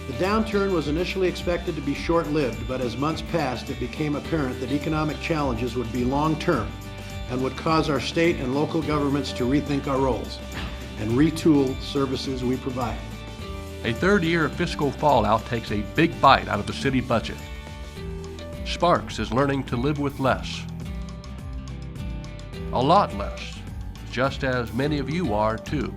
The downturn was initially expected to be short-lived, but as months passed, it became apparent that economic challenges would be long-term and would cause our state and local governments to rethink our roles and retool services we provide. A third year of fiscal fallout takes a big bite out of the city budget. Sparks is learning to live with less. A lot less, just as many of you are too.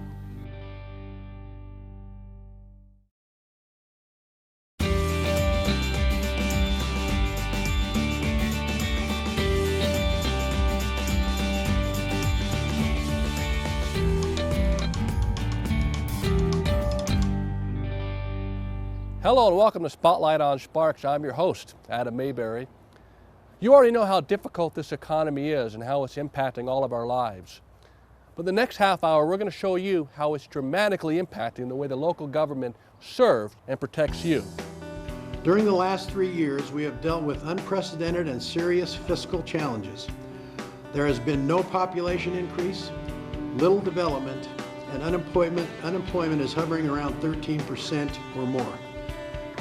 Hello and welcome to Spotlight on Sparks. I'm your host, Adam Mayberry. You already know how difficult this economy is and how it's impacting all of our lives. But the next half hour, we're going to show you how it's dramatically impacting the way the local government serves and protects you. During the last 3 years, we have dealt with unprecedented and serious fiscal challenges. There has been no population increase, little development, and unemployment is hovering around 13% or more.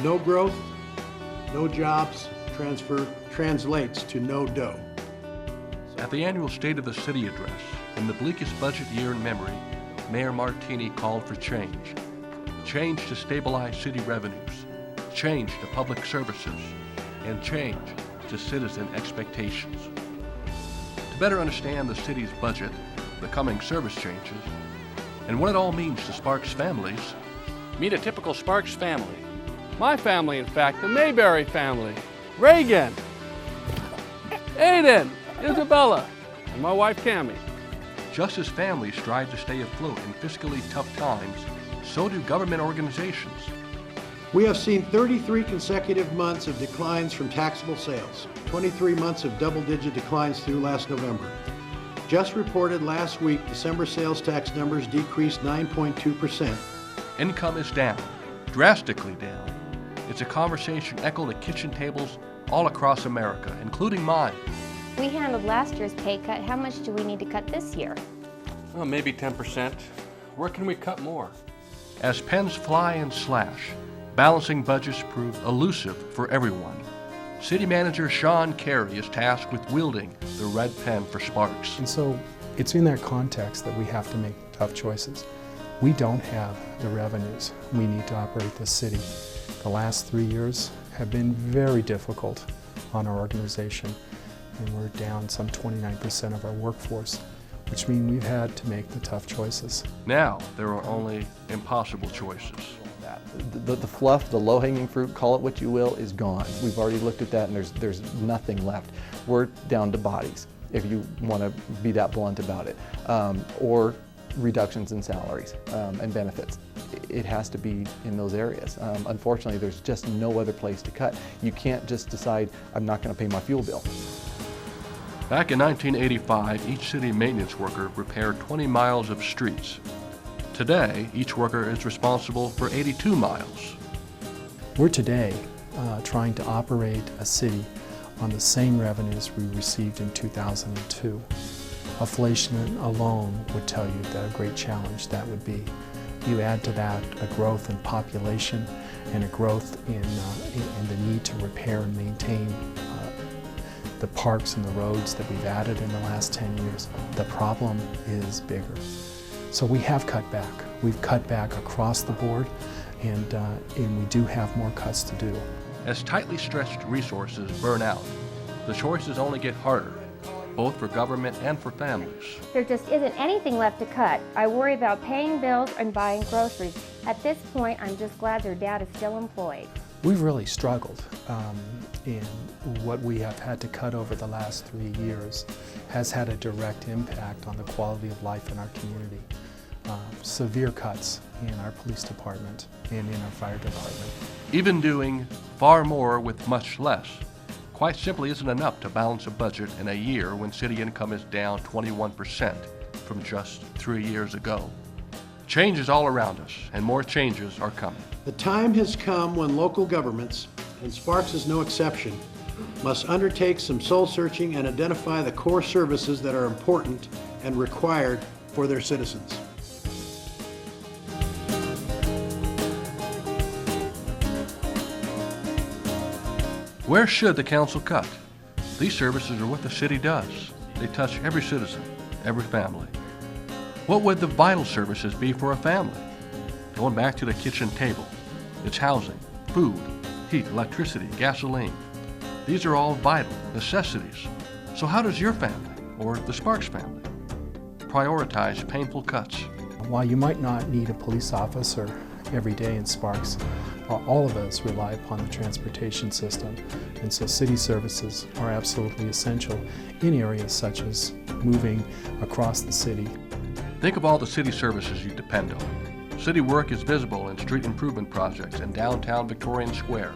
No growth, no jobs translates to no dough. At the annual State of the City address, in the bleakest budget year in memory, Mayor Martini called for change. Change to stabilize city revenues, change to public services, and change to citizen expectations. To better understand the city's budget, the coming service changes, and what it all means to Sparks families, meet a typical Sparks family. My family, in fact, the Mayberry family. Reagan, Aiden, Isabella, and my wife, Cammie. Just as families strive to stay afloat in fiscally tough times, so do government organizations. We have seen 33 consecutive months of declines from taxable sales, 23 months of double-digit declines through last November. Just reported last week, December sales tax numbers decreased 9.2%. Income is down, drastically down. It's a conversation echoed at kitchen tables all across America, including mine. We handled last year's pay cut. How much do we need to cut this year? Well, maybe 10%. Where can we cut more? As pens fly and slash, balancing budgets prove elusive for everyone. City Manager Sean Carey is tasked with wielding the red pen for Sparks. And so it's in that context that we have to make tough choices. We don't have the revenues we need to operate this city. The last 3 years have been very difficult on our organization, and we're down some 29% of our workforce, which means we've had to make the tough choices. Now there are only impossible choices. The fluff, the low-hanging fruit, call it what you will, is gone. We've already looked at that and there's nothing left. We're down to bodies, if you want to be that blunt about it, or reductions in salaries and benefits. It has to be in those areas. Unfortunately, there's just no other place to cut. You can't just decide, I'm not going to pay my fuel bill. Back in 1985, each city maintenance worker repaired 20 miles of streets. Today, each worker is responsible for 82 miles. We're today trying to operate a city on the same revenues we received in 2002. Inflation alone would tell you that a great challenge that would be. You add to that a growth in population and a growth in the need to repair and maintain the parks and the roads that we've added in the last 10 years. The problem is bigger. So we have cut back. We've cut back across the board, and we do have more cuts to do. As tightly stretched resources burn out, the choices only get harder, both for government and for families. There just isn't anything left to cut. I worry about paying bills and buying groceries. At this point, I'm just glad their dad is still employed. We've really struggled, and what we have had to cut over the last 3 years has had a direct impact on the quality of life in our community. Severe cuts in our police department and in our fire department. Even doing far more with much less quite simply isn't enough to balance a budget in a year when city income is down 21% from just 3 years ago. Change is all around us, and more changes are coming. The time has come when local governments, and Sparks is no exception, must undertake some soul searching and identify the core services that are important and required for their citizens. Where should the council cut? These services are what the city does. They touch every citizen, every family. What would the vital services be for a family? Going back to the kitchen table, it's housing, food, heat, electricity, gasoline. These are all vital necessities. So how does your family, or the Sparks family, prioritize painful cuts? While you might not need a police officer every day in Sparks, all of us rely upon the transportation system, and so city services are absolutely essential in areas such as moving across the city. Think of all the city services you depend on. City work is visible in street improvement projects in downtown Victorian Square,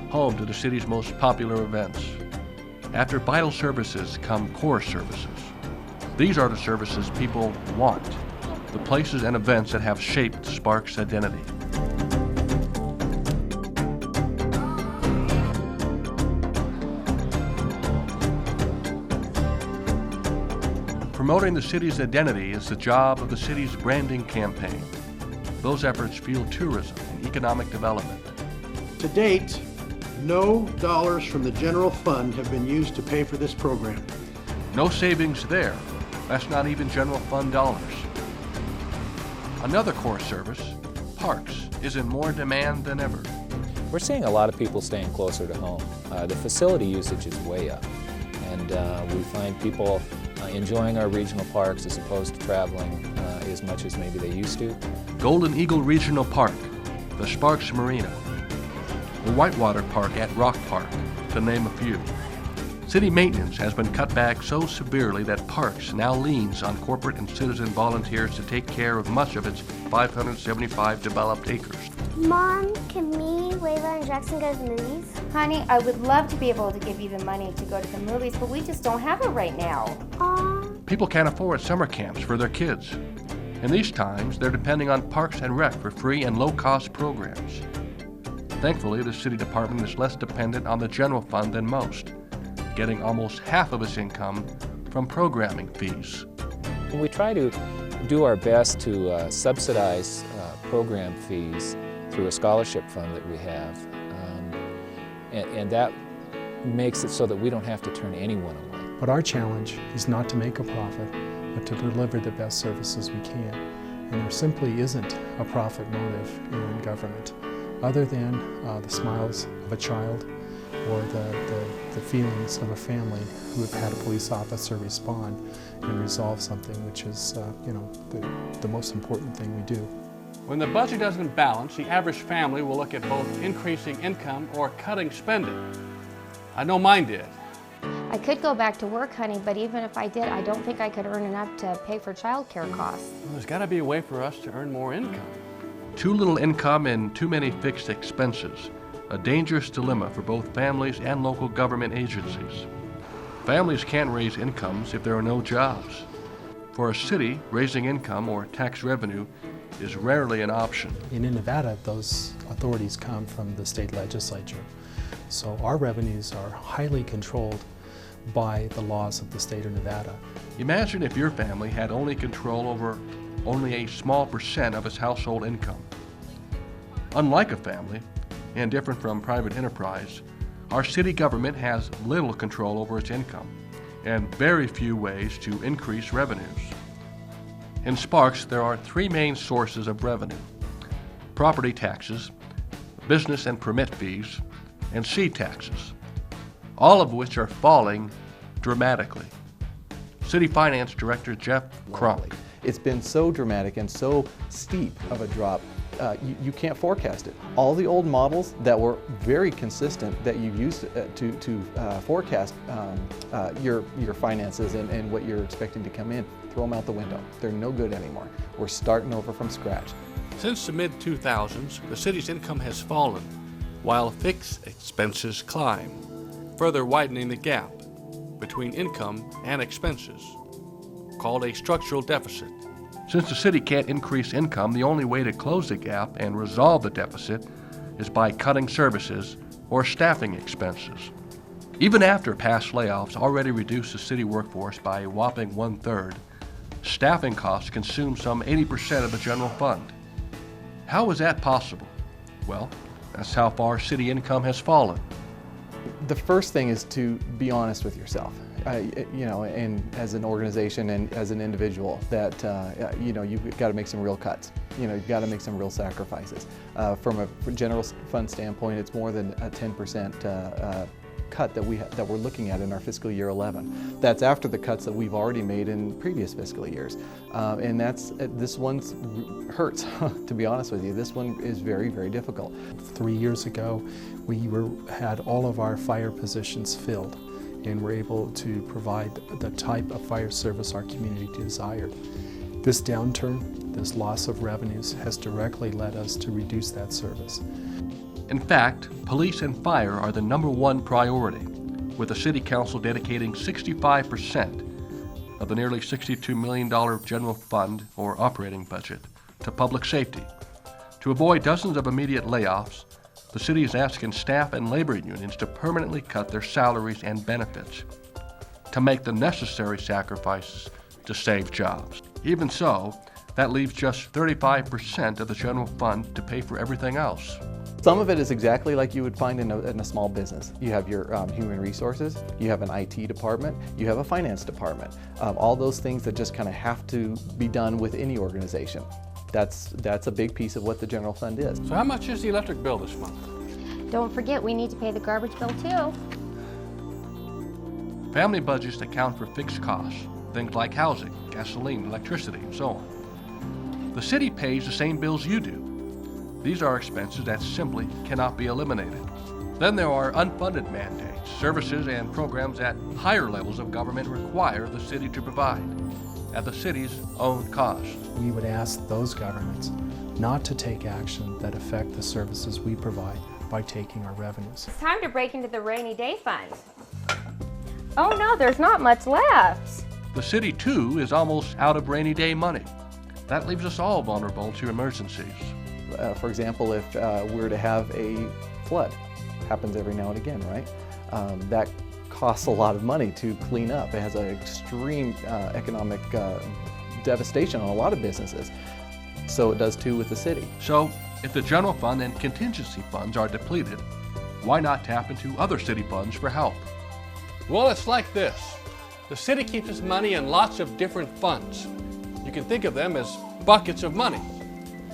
home to the city's most popular events. After vital services come core services. These are the services people want, the places and events that have shaped Sparks' identity. Promoting the city's identity is the job of the city's branding campaign. Those efforts fuel tourism and economic development. To date, no dollars from the general fund have been used to pay for this program. No savings there. That's not even general fund dollars. Another core service, parks, is in more demand than ever. We're seeing a lot of people staying closer to home. The facility usage is way up, and we find people enjoying our regional parks as opposed to traveling as much as maybe they used to. Golden Eagle Regional Park, the Sparks Marina, the Whitewater Park at Rock Park, to name a few. City maintenance has been cut back so severely that Parks now leans on corporate and citizen volunteers to take care of much of its 575 developed acres. Mom, can me, Layla, and Jackson go to the movies? Honey, I would love to be able to give you the money to go to the movies, but we just don't have it right now. People can't afford summer camps for their kids. In these times, they're depending on Parks and Rec for free and low-cost programs. Thankfully, the city department is less dependent on the general fund than most, getting almost half of its income from programming fees. We try to do our best to subsidize program fees through a scholarship fund that we have, and that makes it so that we don't have to turn anyone away. But our challenge is not to make a profit, but to deliver the best services we can. And there simply isn't a profit motive in government, other than the smiles of a child or the feelings of a family who have had a police officer respond and resolve something, which is the most important thing we do. When the budget doesn't balance, the average family will look at both increasing income or cutting spending. I know mine did. I could go back to work, honey, but even if I did, I don't think I could earn enough to pay for childcare costs. Well, there's got to be a way for us to earn more income. Too little income and too many fixed expenses, a dangerous dilemma for both families and local government agencies. Families can't raise incomes if there are no jobs. For a city, raising income or tax revenue is rarely an option. And in Nevada, those authorities come from the state legislature. So our revenues are highly controlled by the laws of the state of Nevada. Imagine if your family had only control over only a small percent of its household income. Unlike a family, and different from private enterprise, our city government has little control over its income and very few ways to increase revenues. In Sparks, there are three main sources of revenue: property taxes, business and permit fees, and seed taxes, all of which are falling dramatically. City Finance Director Jeff Cronk. It's been so dramatic and so steep of a drop, you can't forecast it. All the old models that were very consistent that you used to forecast your finances and what you're expecting to come in, throw them out the window. They're no good anymore. We're starting over from scratch. Since the mid-2000s, the city's income has fallen, while fixed expenses climb, further widening the gap between income and expenses, called a structural deficit. Since the city can't increase income, the only way to close the gap and resolve the deficit is by cutting services or staffing expenses. Even after past layoffs already reduced the city workforce by a whopping 1/3, staffing costs consume some 80% of the general fund. How is that possible? Well, that's how far city income has fallen. The first thing is to be honest with yourself, you know, and as an organization and as an individual, that you know, you've got to make some real cuts. You know, you've got to make some real sacrifices. From a general fund standpoint, it's more than a 10% cut that we're looking at in our fiscal year 11. That's after the cuts that we've already made in previous fiscal years, and this one hurts. To be honest with you, this one is very, very difficult. 3 years ago, we had all of our fire positions filled, and were able to provide the type of fire service our community desired. This downturn, this loss of revenues, has directly led us to reduce that service. In fact, police and fire are the #1 priority, with the City Council dedicating 65% of the nearly $62 million general fund or operating budget to public safety. To avoid dozens of immediate layoffs, the city is asking staff and labor unions to permanently cut their salaries and benefits, to make the necessary sacrifices to save jobs. Even so, that leaves just 35% of the general fund to pay for everything else. Some of it is exactly like you would find in a small business. You have your human resources, you have an IT department, you have a finance department. All those things that just kind of have to be done with any organization. That's a big piece of what the general fund is. So how much is the electric bill this month? Don't forget, we need to pay the garbage bill too. Family budgets account for fixed costs, things like housing, gasoline, electricity, and so on. The city pays the same bills you do. These are expenses that simply cannot be eliminated. Then there are unfunded mandates, services and programs that higher levels of government require the city to provide, at the city's own cost. We would ask those governments not to take action that affect the services we provide by taking our revenues. It's time to break into the rainy day fund. Oh no, there's not much left. The city, too, is almost out of rainy day money. That leaves us all vulnerable to emergencies. For example, if we're to have a flood, happens every now and again, right? That costs a lot of money to clean up. It has an extreme economic devastation on a lot of businesses. So it does too with the city. So, if the general fund and contingency funds are depleted, why not tap into other city funds for help? Well, it's like this. The city keeps its money in lots of different funds. You can think of them as buckets of money.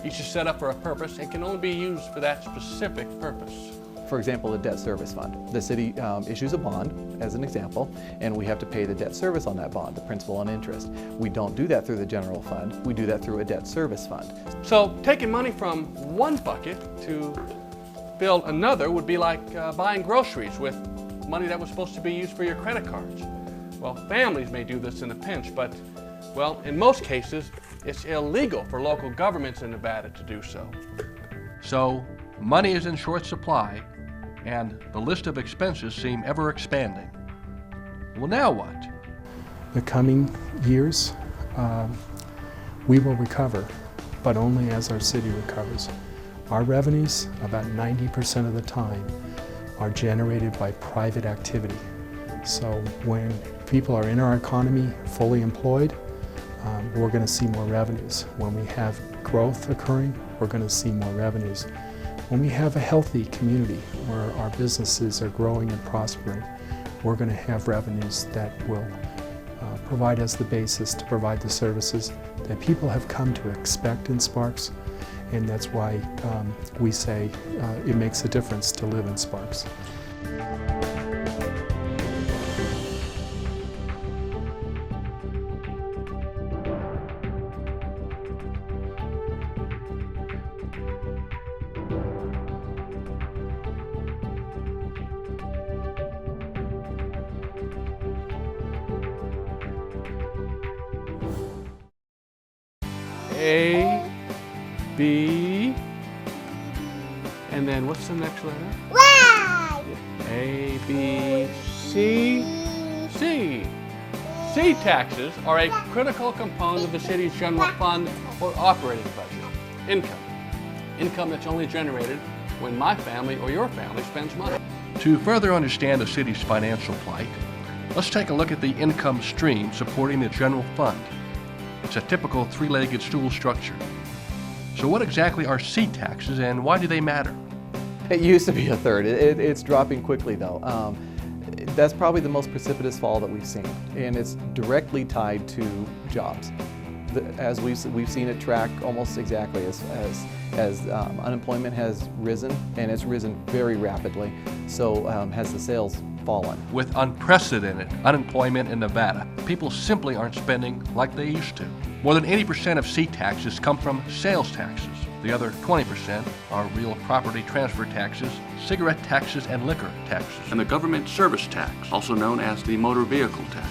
Each is set up for a purpose and can only be used for that specific purpose. For example, the debt service fund. The city issues a bond, as an example, and we have to pay the debt service on that bond, the principal and interest. We don't do that through the general fund. We do that through a debt service fund. So taking money from one bucket to build another would be like buying groceries with money that was supposed to be used for your credit cards. Well, families may do this in a pinch, but, well, in most cases, it's illegal for local governments in Nevada to do so. So, money is in short supply, and the list of expenses seem ever expanding. Well, now what? The coming years, we will recover, but only as our city recovers. Our revenues, about 90% of the time, are generated by private activity. So when people are in our economy fully employed, we're going to see more revenues. When we have growth occurring, we're going to see more revenues. When we have a healthy community where our businesses are growing and prospering, we're going to have revenues that will provide us the basis to provide the services that people have come to expect in Sparks, and that's why we say it makes a difference to live in Sparks. A, B, and then what's the next letter? Y. A, B, C, C. C taxes are a critical component of the city's general fund or operating budget. Income. Income that's only generated when my family or your family spends money. To further understand the city's financial plight, let's take a look at the income stream supporting the general fund. It's a typical three-legged stool structure. So what exactly are C taxes and why do they matter? It used to be a third. It's dropping quickly though. That's probably the most precipitous fall that we've seen, and it's directly tied to jobs. As we've seen it track almost exactly as unemployment has risen, and it's risen very rapidly, so has the sales fallen. With unprecedented unemployment in Nevada, people simply aren't spending like they used to. More than 80% of seat taxes come from sales taxes. The other 20% are real property transfer taxes, cigarette taxes, and liquor taxes. And the government service tax, also known as the motor vehicle tax.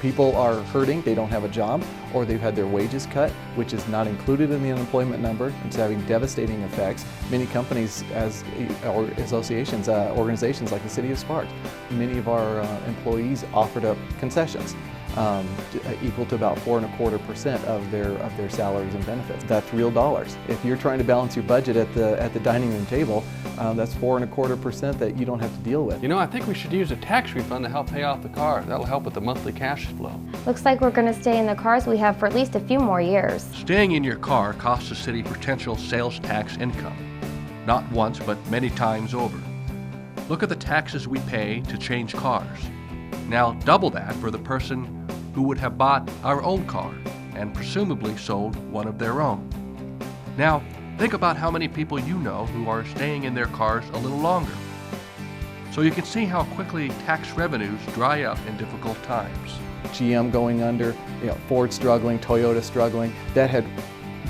People are hurting, they don't have a job, or they've had their wages cut, which is not included in the unemployment number. It's having devastating effects. Many companies, or associations, organizations like the City of Sparks, many of our employees offered up concessions equal to about 4.25% of their salaries and benefits. That's real dollars. If you're trying to balance your budget at the dining room table, that's 4.25% that you don't have to deal with. You know, I think we should use a tax refund to help pay off the car. That'll help with the monthly cash flow. Looks like we're going to stay in the cars we have for at least a few more years. Staying in your car costs the city potential sales tax income. Not once, but many times over. Look at the taxes we pay to change cars. Now double that for the person who would have bought our old car and presumably sold one of their own. Now, think about how many people you know who are staying in their cars a little longer. So you can see how quickly tax revenues dry up in difficult times. GM going under, Ford struggling, Toyota struggling, that had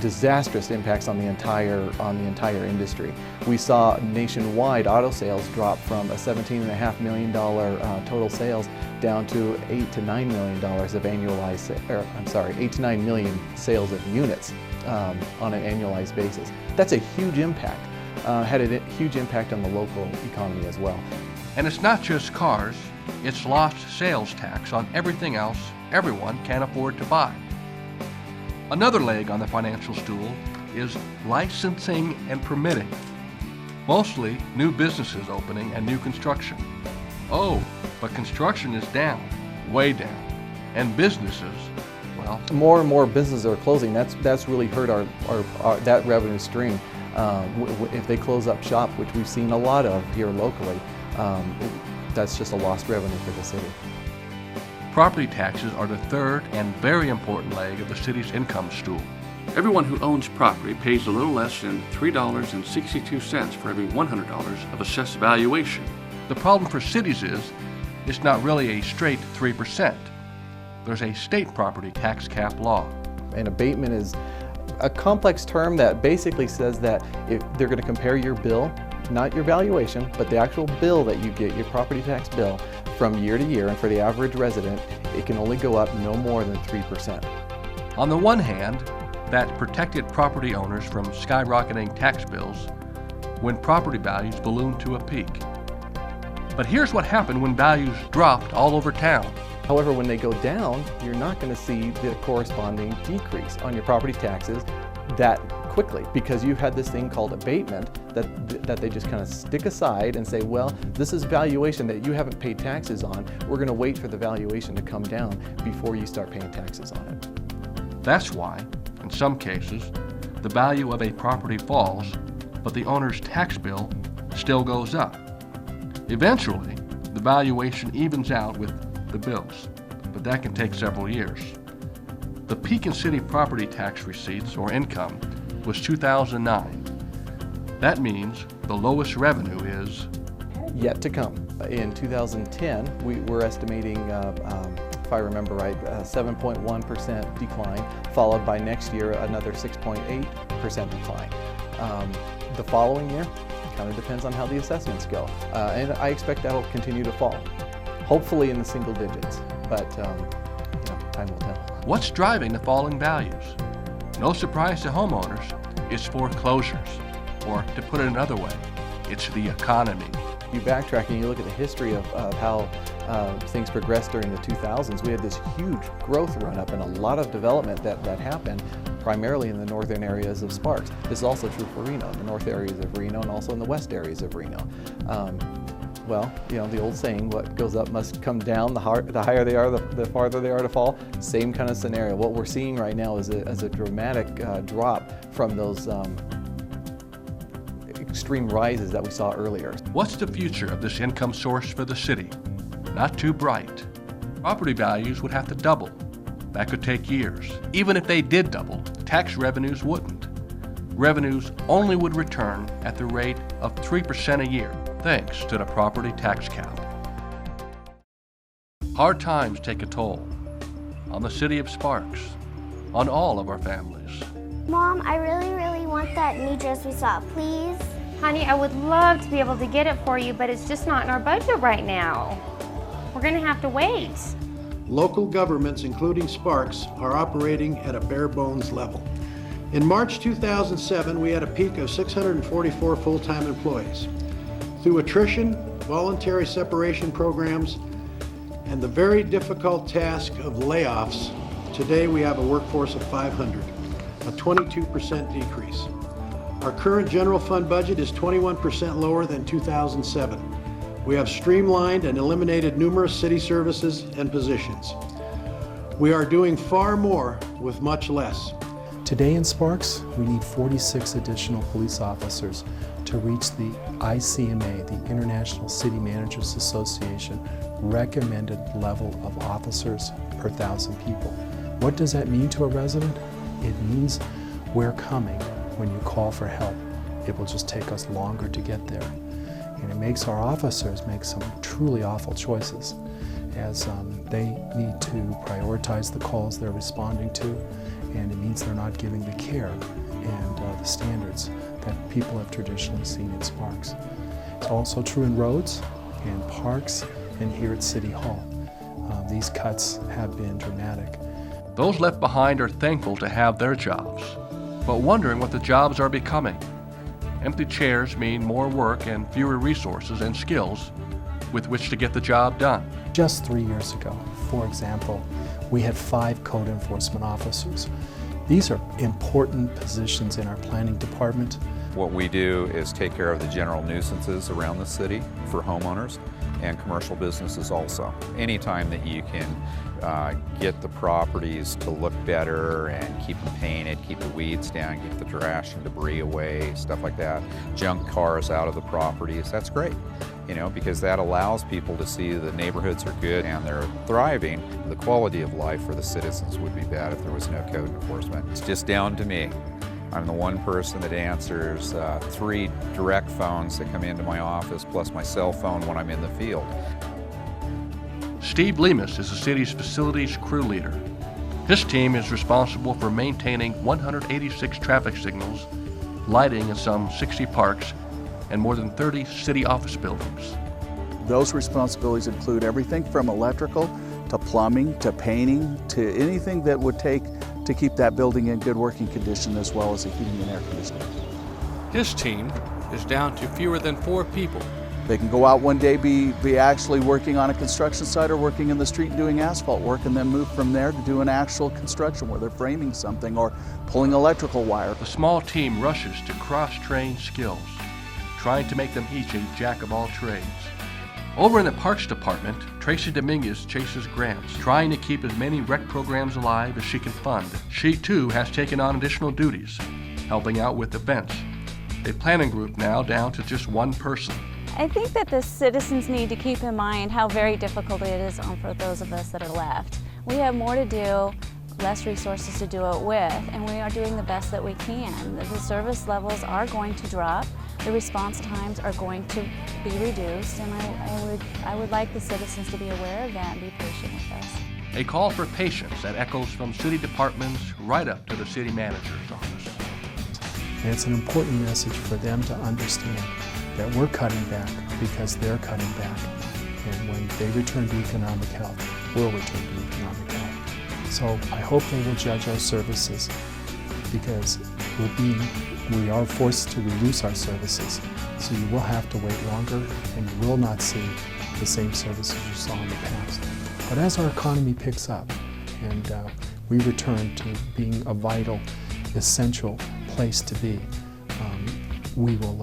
disastrous impacts on the entire industry. We saw nationwide auto sales drop from a $17.5 million total sales down to $8 to $9 million of annualized, 8 to 9 million sales of units on an annualized basis. That's a huge impact. Had a huge impact on the local economy as well. And it's not just cars, it's lost sales tax on everything else everyone can afford to buy. Another leg on the financial stool is licensing and permitting. Mostly new businesses opening and new construction. Oh, but construction is down, way down. And businesses, well... More and more businesses are closing. That's really hurt our that revenue stream. If they close up shop, which we've seen a lot of here locally, that's just a lost revenue for the city. Property taxes are the third and very important leg of the city's income stool. Everyone who owns property pays a little less than $3.62 for every $100 of assessed valuation. The problem for cities is it's not really a straight 3%. There's a state property tax cap law. An abatement is a complex term that basically says that if they're going to compare your bill, not your valuation, but the actual bill that you get, your property tax bill, from year to year, and for the average resident, it can only go up no more than 3%. On the one hand, that protected property owners from skyrocketing tax bills when property values ballooned to a peak. But here's what happened when values dropped all over town. However, when they go down, you're not going to see the corresponding decrease on your property taxes that quickly, because you had this thing called abatement that they just kind of stick aside and say, well, this is valuation that you haven't paid taxes on. We're going to wait for the valuation to come down before you start paying taxes on it. That's why, in some cases, the value of a property falls, but the owner's tax bill still goes up. Eventually, the valuation evens out with the bills, but that can take several years. The peak in city property tax receipts, or income, was 2009. That means the lowest revenue is yet to come. In 2010, we were estimating, if I remember right, a 7.1% decline, followed by next year another 6.8% decline. The following year, kind of depends on how the assessments go, and I expect that'll continue to fall, hopefully in the single digits, but time will tell. What's driving the falling values? No surprise to homeowners, it's foreclosures. Or to put it another way, it's the economy. You backtrack and you look at the history of how things progressed during the 2000s. We had this huge growth run up and a lot of development that happened primarily in the northern areas of Sparks. This is also true for Reno, the north areas of Reno and also in the west areas of Reno. Well, the old saying, what goes up must come down, the higher they are, the farther they are to fall. Same kind of scenario. What we're seeing right now is a dramatic drop from those extreme rises that we saw earlier. What's the future of this income source for the city? Not too bright. Property values would have to double. That could take years. Even if they did double, tax revenues wouldn't. Revenues only would return at the rate of 3% a year, thanks to the property tax cap. Hard times take a toll on the city of Sparks, on all of our families. Mom, I really want that new dress we saw, please. Honey, I would love to be able to get it for you, but it's just not in our budget right now. We're gonna have to wait. Local governments, including Sparks, are operating at a bare bones level. In March 2007, we had a peak of 644 full-time employees. Through attrition, voluntary separation programs, and the very difficult task of layoffs, today we have a workforce of 500, a 22% decrease. Our current general fund budget is 21% lower than 2007. We have streamlined and eliminated numerous city services and positions. We are doing far more with much less. Today in Sparks, we need 46 additional police officers to reach the ICMA, the International City Managers Association, recommended level of officers per 1,000 people. What does that mean to a resident? It means we're coming when you call for help. It will just take us longer to get there. And it makes our officers make some truly awful choices as they need to prioritize the calls they're responding to, and it means they're not giving the care and the standards that people have traditionally seen in Sparks. It's also true in roads and parks and here at City Hall. These cuts have been dramatic. Those left behind are thankful to have their jobs, but wondering what the jobs are becoming. Empty chairs mean more work and fewer resources and skills with which to get the job done. Just 3 years ago, for example, we had 5 code enforcement officers. These are important positions in our planning department. What we do is take care of the general nuisances around the city for homeowners and commercial businesses also. Anytime that you can get the properties to look better and keep them painted, keep the weeds down, get the trash and debris away, stuff like that, junk cars out of the properties, that's great. You know, because that allows people to see the neighborhoods are good and they're thriving. The quality of life for the citizens would be bad if there was no code enforcement. It's just down to me. I'm the one person that answers 3 direct phones that come into my office, plus my cell phone when I'm in the field. Steve Lemus is the city's facilities crew leader. His team is responsible for maintaining 186 traffic signals, lighting in some 60 parks, and more than 30 city office buildings. Those responsibilities include everything from electrical to plumbing to painting to anything that would take to keep that building in good working condition, as well as the heating and air conditioning. His team is down to fewer than 4 people. They can go out one day, be actually working on a construction site or working in the street and doing asphalt work, and then move from there to doing actual construction where they're framing something or pulling electrical wire. The small team rushes to cross-train skills, trying to make them each a jack of all trades. Over in the Parks Department, Tracy Dominguez chases grants, trying to keep as many rec programs alive as she can fund. She too has taken on additional duties, helping out with events. A planning group now down to just 1 person. I think that the citizens need to keep in mind how very difficult it is for those of us that are left. We have more to do, less resources to do it with, and we are doing the best that we can. The service levels are going to drop, the response times are going to be reduced, and I would like the citizens to be aware of that and be patient with us. A call for patience that echoes from city departments right up to the city manager's office. And it's an important message for them to understand that we're cutting back because they're cutting back. And when they return to economic health, we'll return to economic health. So I hope they will judge our services because we are forced to reduce our services. So you will have to wait longer and you will not see the same services you saw in the past. But as our economy picks up and we return to being a vital, essential place to be, we will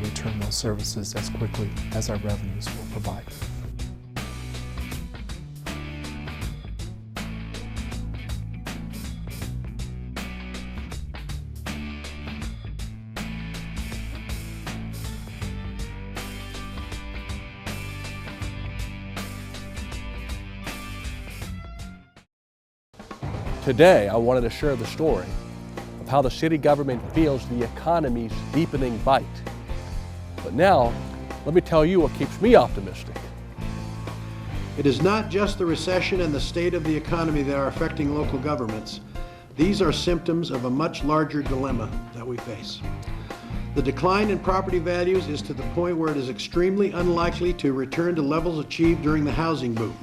return those services as quickly as our revenues will provide. Today, I wanted to share the story of how the city government feels the economy's deepening bite. But now, let me tell you what keeps me optimistic. It is not just the recession and the state of the economy that are affecting local governments. These are symptoms of a much larger dilemma that we face. The decline in property values is to the point where it is extremely unlikely to return to levels achieved during the housing boom.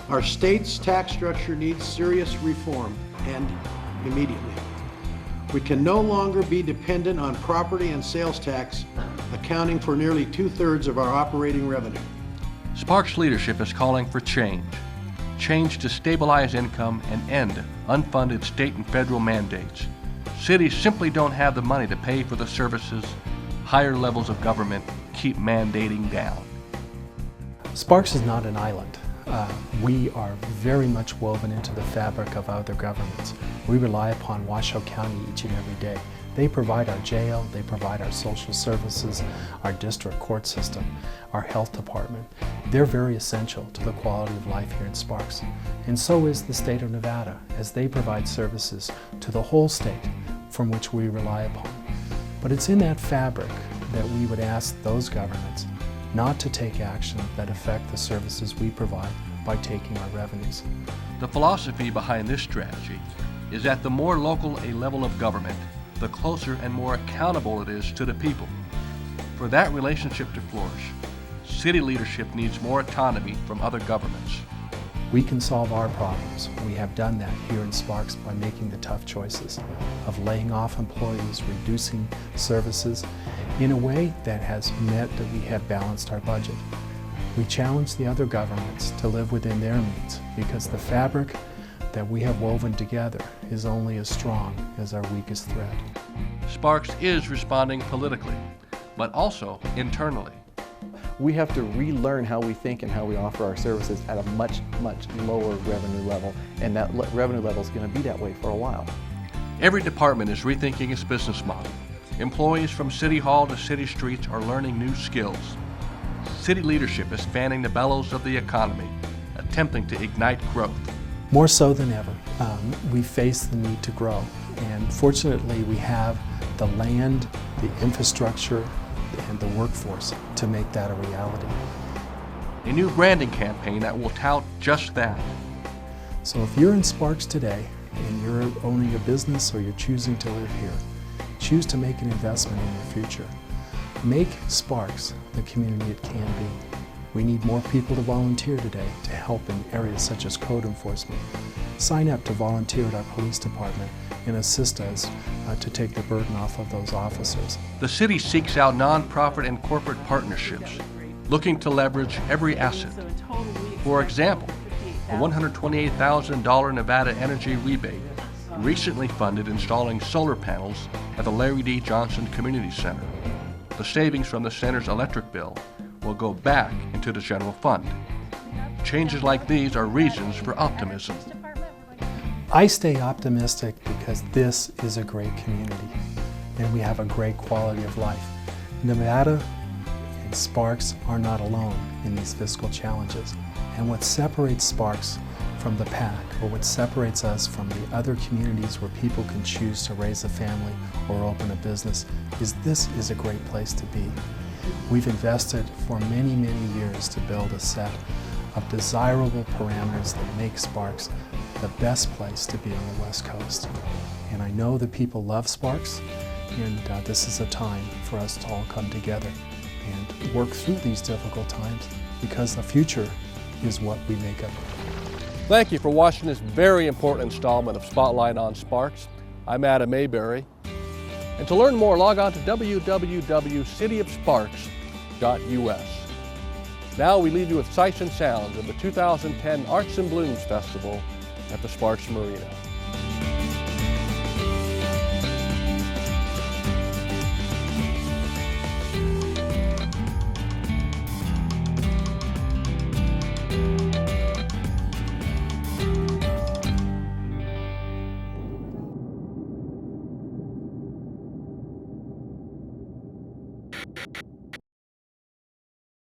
Our state's tax structure needs serious reform, and immediately. We can no longer be dependent on property and sales tax, accounting for nearly 2/3 of our operating revenue. Sparks leadership is calling for change. Change to stabilize income and end unfunded state and federal mandates. Cities simply don't have the money to pay for the services higher levels of government keep mandating down. Sparks is not an island. We are very much woven into the fabric of other governments. We rely upon Washoe County each and every day. They provide our jail, they provide our social services, our district court system, our health department. They're very essential to the quality of life here in Sparks. And so is the state of Nevada, as they provide services to the whole state from which we rely upon. But it's in that fabric that we would ask those governments not to take action that affect the services we provide by taking our revenues. The philosophy behind this strategy is that the more local a level of government, the closer and more accountable it is to the people. For that relationship to flourish, city leadership needs more autonomy from other governments. We can solve our problems. We have done that here in Sparks by making the tough choices of laying off employees, reducing services in a way that has meant that we have balanced our budget. We challenge the other governments to live within their means because the fabric that we have woven together is only as strong as our weakest thread. Sparks is responding politically, but also internally. We have to relearn how we think and how we offer our services at a much, much lower revenue level, and that revenue level is going to be that way for a while. Every department is rethinking its business model. Employees from City Hall to city streets are learning new skills. City leadership is fanning the bellows of the economy, attempting to ignite growth. More so than ever, we face the need to grow, and fortunately we have the land, the infrastructure, and the workforce to make that a reality. A new branding campaign that will tout just that. So if you're in Sparks today and you're owning a business or you're choosing to live here, choose to make an investment in your future. Make Sparks the community it can be. We need more people to volunteer today to help in areas such as code enforcement. Sign up to volunteer at our police department and assist us to take the burden off of those officers. The city seeks out nonprofit and corporate partnerships, looking to leverage every asset. For example, the $128,000 Nevada Energy Rebate recently funded installing solar panels at the Larry D. Johnson Community Center. The savings from the center's electric bill will go back into the general fund. Changes like these are reasons for optimism. I stay optimistic because this is a great community and we have a great quality of life. Nevada and Sparks are not alone in these fiscal challenges. And what separates Sparks from the pack, or what separates us from the other communities where people can choose to raise a family or open a business, is this is a great place to be. We've invested for many, many years to build a set of desirable parameters that make Sparks the best place to be on the West Coast. And I know that people love Sparks, and this is a time for us to all come together and work through these difficult times, because the future is what we make of it. Thank you for watching this very important installment of Spotlight on Sparks. I'm Adam Mayberry. And to learn more, log on to www.cityofsparks.us. Now we leave you with sights and sounds of the 2010 Arts and Blooms Festival at the Sparks Marina.